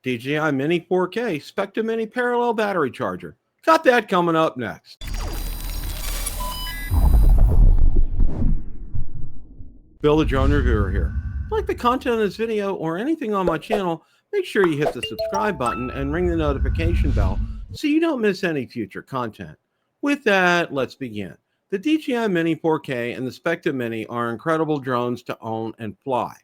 DJI Mini 4K Specta Mini parallel battery charger. Got that coming up next. Bill the Drone Reviewer here. If you like the content of this video or anything on my channel, make sure you hit the subscribe button and ring the notification bell so you don't miss any future content. With that, let's begin. The DJI Mini 4K and the Specta Mini are incredible drones to own and fly.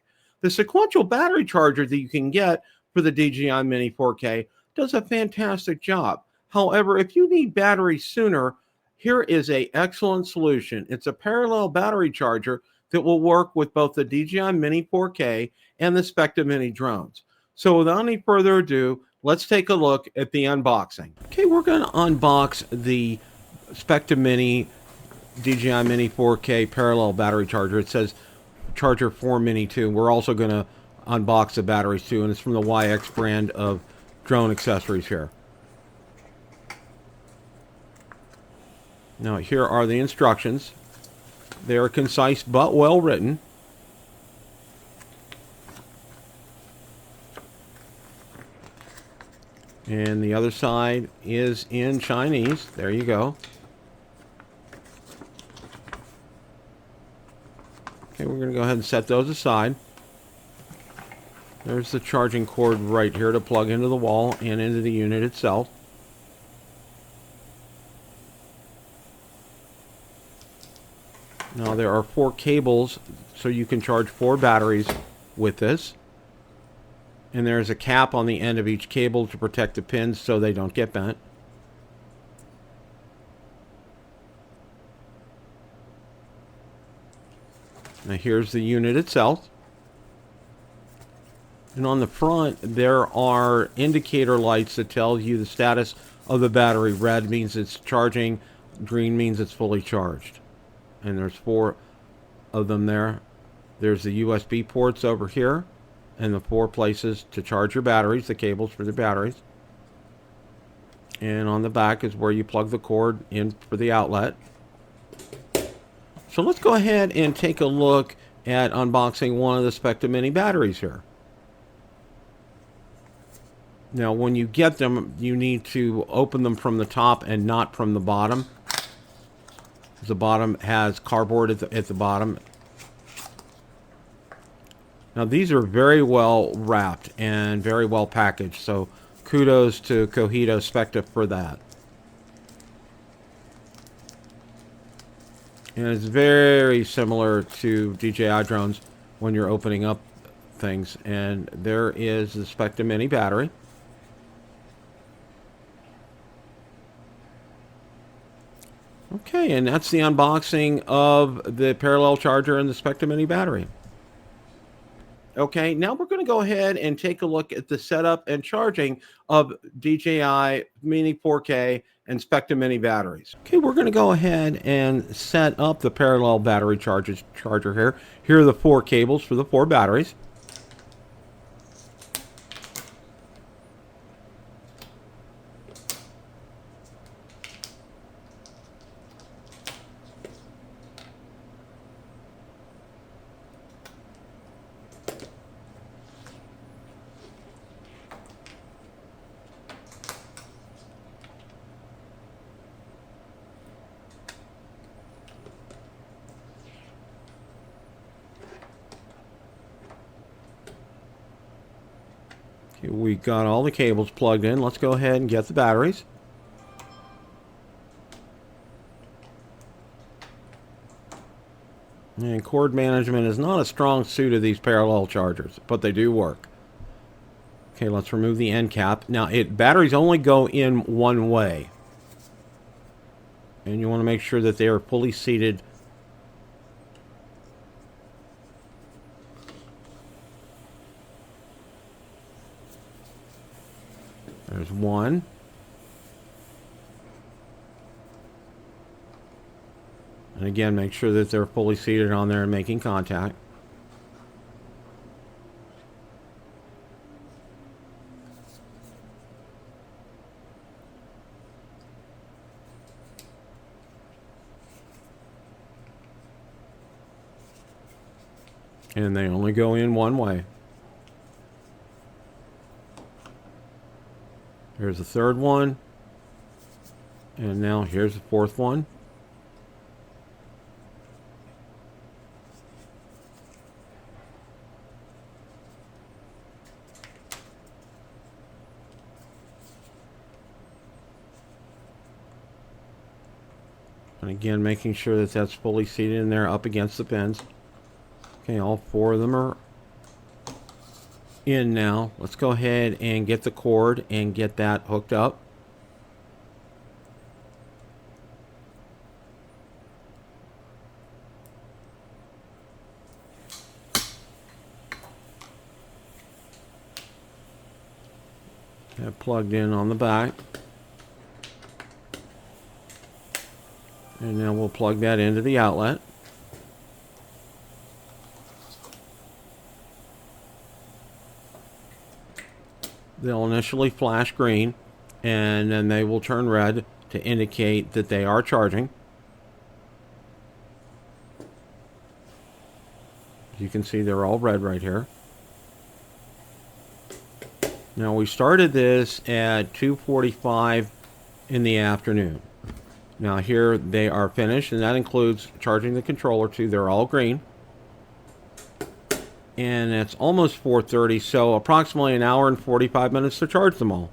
The sequential battery charger that you can get for the DJI Mini 4K does a fantastic job. However, if you need batteries sooner, here is an excellent solution. It's a parallel battery charger that will work with both the DJI Mini 4K and the Specta Mini drones. So without any further ado, let's take a look at the unboxing. Okay, we're going to unbox the Specta Mini DJI Mini 4K parallel battery charger. It says charger for Mini 2. We're also going to unbox the batteries too, and it's from the YX brand of drone accessories here. Now here are the instructions. They are concise but well written. And the other side is in Chinese. There you go. Okay, we're going to go ahead and set those aside. There's the charging cord right here to plug into the wall and into the unit itself. Now there are 4 cables, so you can charge 4 batteries with this. And there's a cap on the end of each cable to protect the pins so they don't get bent. Now here's the unit itself. And on the front there are indicator lights that tell you the status of the battery. Red means it's charging, green means it's fully charged. And there's 4 of them there. There's the USB ports over here and the 4 places to charge your batteries, the cables for the batteries. And on the back is where you plug the cord in for the outlet. So let's go ahead and take a look at unboxing one of the Specta Mini batteries here. Now when you get them, you need to open them from the top and not from the bottom. The bottom has cardboard at the bottom. Now these are very well wrapped and very well packaged, so kudos to Cogito Specta for that. And it's very similar to DJI drones when you're opening up things. And there is the Specta Mini battery. Okay, and that's the unboxing of the parallel charger and the Specta Mini battery. Okay, now we're going to go ahead and take a look at the setup and charging of DJI Mini 4K and Specta Mini batteries. Okay, we're going to go ahead and set up the parallel battery charger here. Here are the 4 cables for the 4 batteries. We got all the cables plugged in. Let's go ahead and get the batteries. And cord management is not a strong suit of these parallel chargers, but they do work. Okay, let's remove the end cap. Now, batteries only go in one way. And you want to make sure that they are fully seated. There's one. And again, make sure that they're fully seated on there and making contact. And they only go in one way. Here's the third one. And now here's the fourth one. And again, making sure that that's fully seated in there up against the pins. Okay, all four of them are in now. Let's go ahead and get the cord and get that hooked up. That plugged in on the back. And now we'll plug that into the outlet. They'll initially flash green, and then they will turn red to indicate that they are charging. You can see they're all red right here. Now we started this at 2:45 in the afternoon. Now here they are finished, and that includes charging the controller too. They're all green. And it's almost 4:30, so approximately an hour and 45 minutes to charge them all.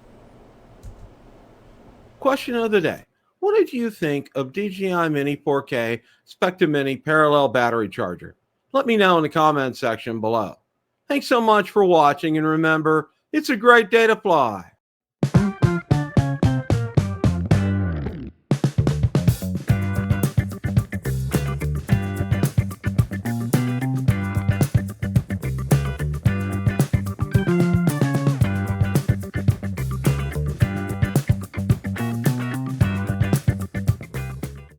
Question of the day. What did you think of DJI Mini 4K Specta Mini parallel battery charger? Let me know in the comment section below. Thanks so much for watching, and remember, it's a great day to fly.